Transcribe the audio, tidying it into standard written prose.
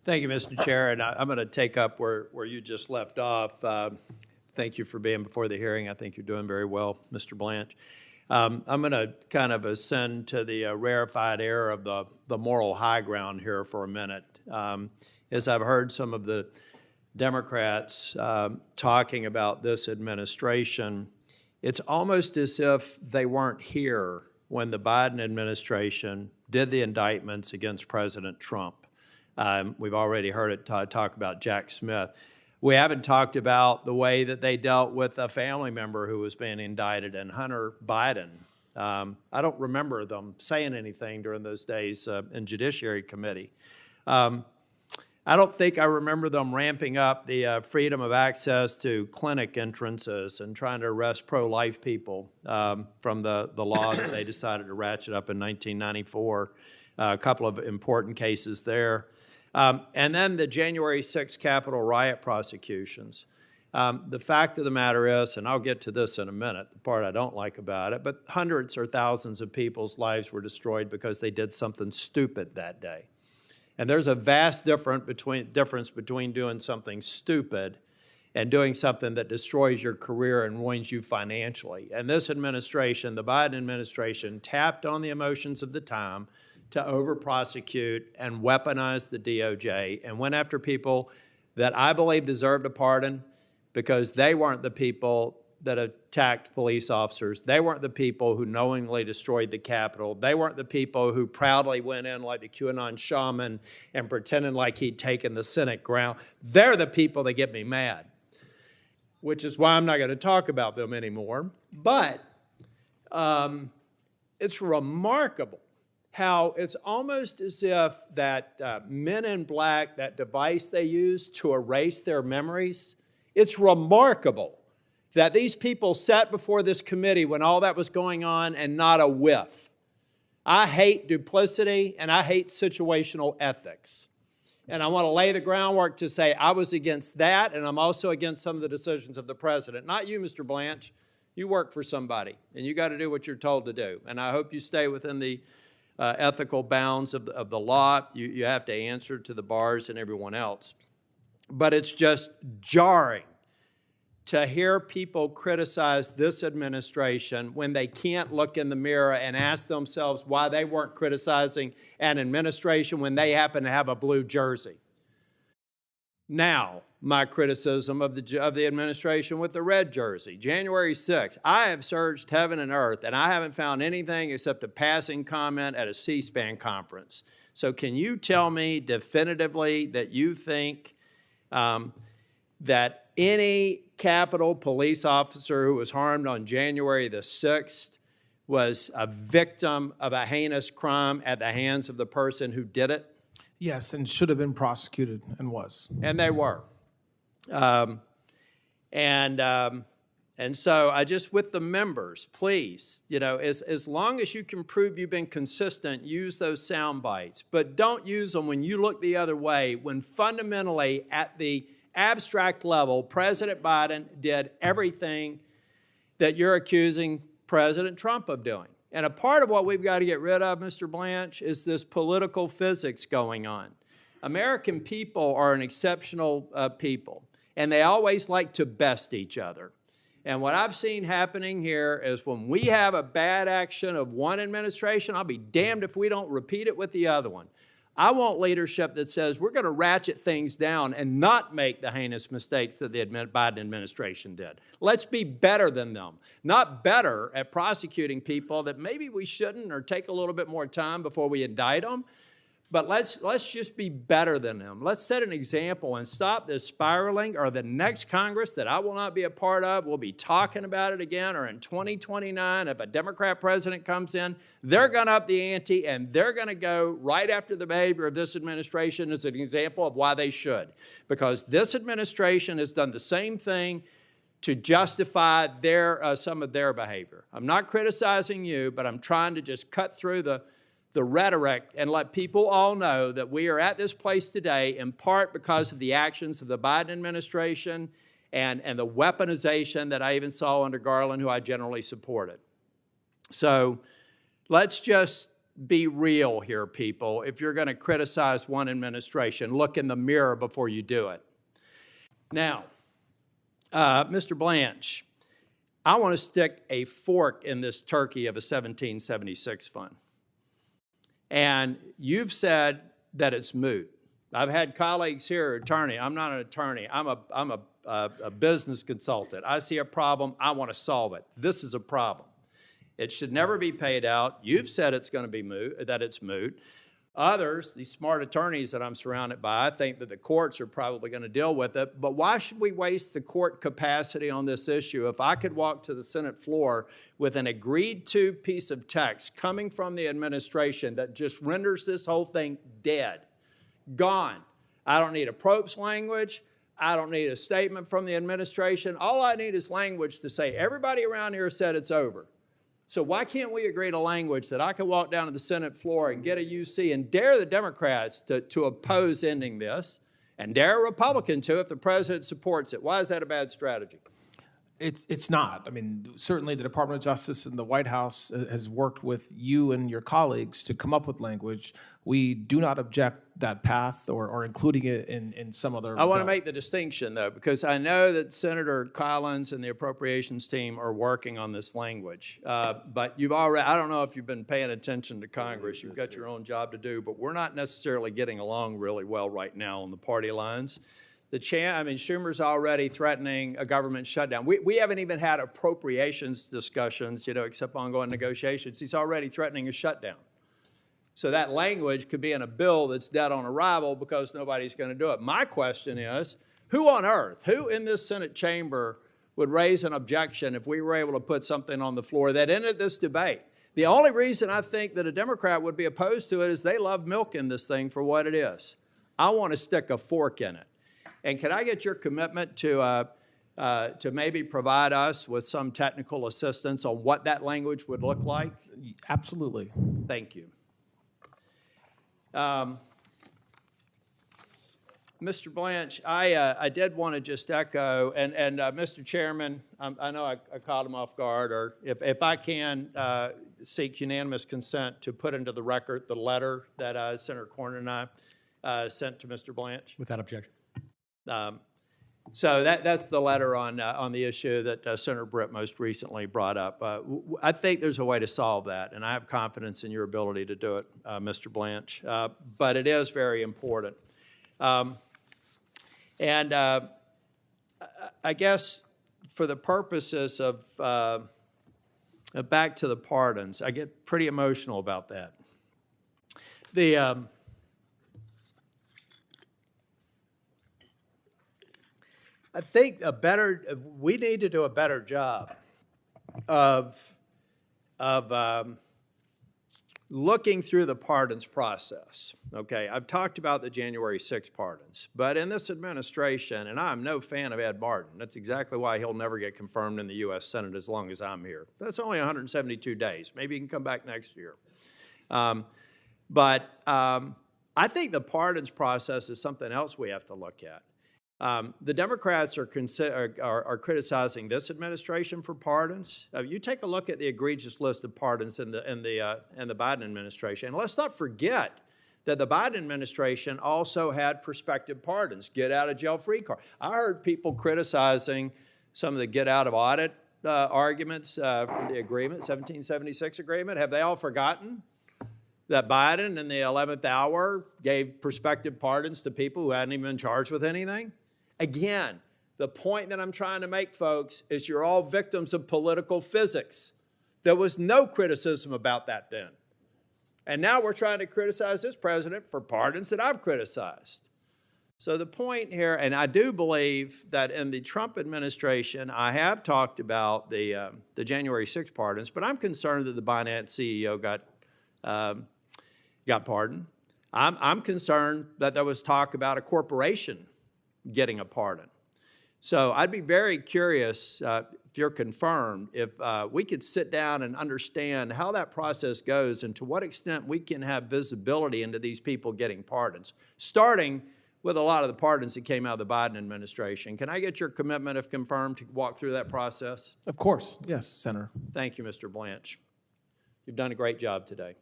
Thank you, Mr. Chair, and I'm going to take up where you just left off. Thank you for being before the hearing. I think you're doing very well, Mr. Blanche. I'm going to kind of ascend to the rarefied air of the moral high ground here for a minute. As I've heard some of the Democrats talking about this administration, it's almost as if they weren't here when the Biden administration did the indictments against President Trump. We've already heard it talk about Jack Smith. We haven't talked about the way that they dealt with a family member who was being indicted, and Hunter Biden. I don't remember them saying anything during those days in Judiciary Committee. I don't think I remember them ramping up the freedom of access to clinic entrances and trying to arrest pro-life people from the law that they decided to ratchet up in 1994. A couple of important cases there. And then the January 6th Capitol riot prosecutions. The fact of the matter is, and I'll get to this in a minute, the part I don't like about it, but hundreds or thousands of people's lives were destroyed because they did something stupid that day. And there's a vast difference between doing something stupid and doing something that destroys your career and ruins you financially. And this administration, the Biden administration, tapped on the emotions of the time to over-prosecute and weaponize the DOJ and went after people that I believe deserved a pardon because they weren't the people that attacked police officers. They weren't the people who knowingly destroyed the Capitol. They weren't the people who proudly went in like the QAnon shaman and pretending like he'd taken the Senate ground. They're the people that get me mad, which is why I'm not going to talk about them anymore. But it's remarkable how it's almost as if that Men in Black, that device they use to erase their memories, it's remarkable that these people sat before this committee when all that was going on and not a whiff. I hate duplicity and I hate situational ethics. And I want to lay the groundwork to say I was against that, and I'm also against some of the decisions of the president. Not you, Mr. Blanche. You work for somebody, and you got to do what you're told to do. And I hope you stay within the ethical bounds of the law. You have to answer to the bars and everyone else. But it's just jarring to hear people criticize this administration when they can't look in the mirror and ask themselves why they weren't criticizing an administration when they happen to have a blue jersey. Now, my criticism of the administration with the red jersey. January 6th, I have searched heaven and earth, and I haven't found anything except a passing comment at a C-SPAN conference. So can you tell me definitively that you think that any Capitol police officer who was harmed on January the 6th was a victim of a heinous crime at the hands of the person who did it? Yes, and should have been prosecuted and was. And they were. And so I just, with the members, please, as long as you can prove you've been consistent, use those sound bites. But don't use them when you look the other way, when fundamentally at the abstract level, President Biden did everything that you're accusing President Trump of doing. And a part of what we've got to get rid of, Mr. Blanche, is this political physics going on. American people are an exceptional people, and they always like to best each other. And what I've seen happening here is when we have a bad action of one administration, I'll be damned if we don't repeat it with the other one. I want leadership that says we're going to ratchet things down and not make the heinous mistakes that the Biden administration did. Let's be better than them. Not better at prosecuting people that maybe we shouldn't, or take a little bit more time before we indict them. But let's just be better than them. Let's set an example and stop this spiraling, or the next Congress that I will not be a part of will be talking about it again, or in 2029, if a Democrat president comes in, they're going to up the ante, and they're going to go right after the behavior of this administration as an example of why they should. Because this administration has done the same thing to justify some of their behavior. I'm not criticizing you, but I'm trying to just cut through the rhetoric and let people all know that we are at this place today in part because of the actions of the Biden administration and the weaponization that I even saw under Garland, who I generally supported. So let's just be real here, people. If you're going to criticize one administration, look in the mirror before you do it. Now, Mr. Blanch, I want to stick a fork in this turkey of a 1776 fund. And you've said that it's moot. I've had colleagues here, attorney. I'm not an attorney. I'm a business consultant. I see a problem. I want to solve it. This is a problem. It should never be paid out. You've said it's going to be moot, that it's moot. Others, these smart attorneys that I'm surrounded by, think that the courts are probably going to deal with it. But why should we waste the court capacity on this issue? If I could walk to the Senate floor with an agreed-to piece of text coming from the administration that just renders this whole thing dead, gone. I don't need a probe's language. I don't need a statement from the administration. All I need is language to say, everybody around here said it's over. So why can't we agree to language that I can walk down to the Senate floor and get a UC and dare the Democrats to oppose ending this, and dare a Republican to if the president supports it? Why is that a bad strategy? It's not. I mean, certainly the Department of Justice and the White House has worked with you and your colleagues to come up with language. We do not object that path or including it in some other. I want to make the distinction, though, because I know that Senator Collins and the appropriations team are working on this language. But you've already, I don't know if you've been paying attention to Congress. You've got your own job to do, but we're not necessarily getting along really well right now on the party lines. Schumer's already threatening a government shutdown. We haven't even had appropriations discussions, except ongoing negotiations. He's already threatening a shutdown. So that language could be in a bill that's dead on arrival because nobody's going to do it. My question is, who on earth, who in this Senate chamber would raise an objection if we were able to put something on the floor that ended this debate? The only reason I think that a Democrat would be opposed to it is they love milking this thing for what it is. I want to stick a fork in it. And can I get your commitment to maybe provide us with some technical assistance on what that language would look like? Absolutely. Thank you. Mr. Blanch, I did want to just echo, and Mr. Chairman, I know I caught him off guard, or if I can seek unanimous consent to put into the record the letter that Senator Cornyn and I sent to Mr. Blanch. Without objection. So that's the letter on the issue that Senator Britt most recently brought up. I think there's a way to solve that, and I have confidence in your ability to do it, Mr. Blanch. But it is very important. And I guess for the purposes of back to the pardons, I get pretty emotional about that. I think we need to do a better job of looking through the pardons process. Okay, I've talked about the January 6 pardons, but in this administration, and I'm no fan of Ed Martin, that's exactly why he'll never get confirmed in the U.S. Senate as long as I'm here. That's only 172 days. Maybe he can come back next year. But I think the pardons process is something else we have to look at. The Democrats are criticizing this administration for pardons. You take a look at the egregious list of pardons in the Biden administration, and let's not forget that the Biden administration also had prospective pardons, get out of jail free card. I heard people criticizing some of the get out of audit arguments for the agreement, 1776 agreement. Have they all forgotten that Biden in the 11th hour gave prospective pardons to people who hadn't even been charged with anything? Again, the point that I'm trying to make, folks, is you're all victims of political physics. There was no criticism about that then. And now we're trying to criticize this president for pardons that I've criticized. So the point here, and I do believe that in the Trump administration, I have talked about the January 6 pardons, but I'm concerned that the Binance CEO got pardoned. I'm concerned that there was talk about a corporation getting a pardon. So I'd be very curious, if you're confirmed, if we could sit down and understand how that process goes and to what extent we can have visibility into these people getting pardons, starting with a lot of the pardons that came out of the Biden administration. Can I get your commitment, if confirmed, to walk through that process? Of course. Yes, Senator. Thank you, Mr. Blanch. You've done a great job today.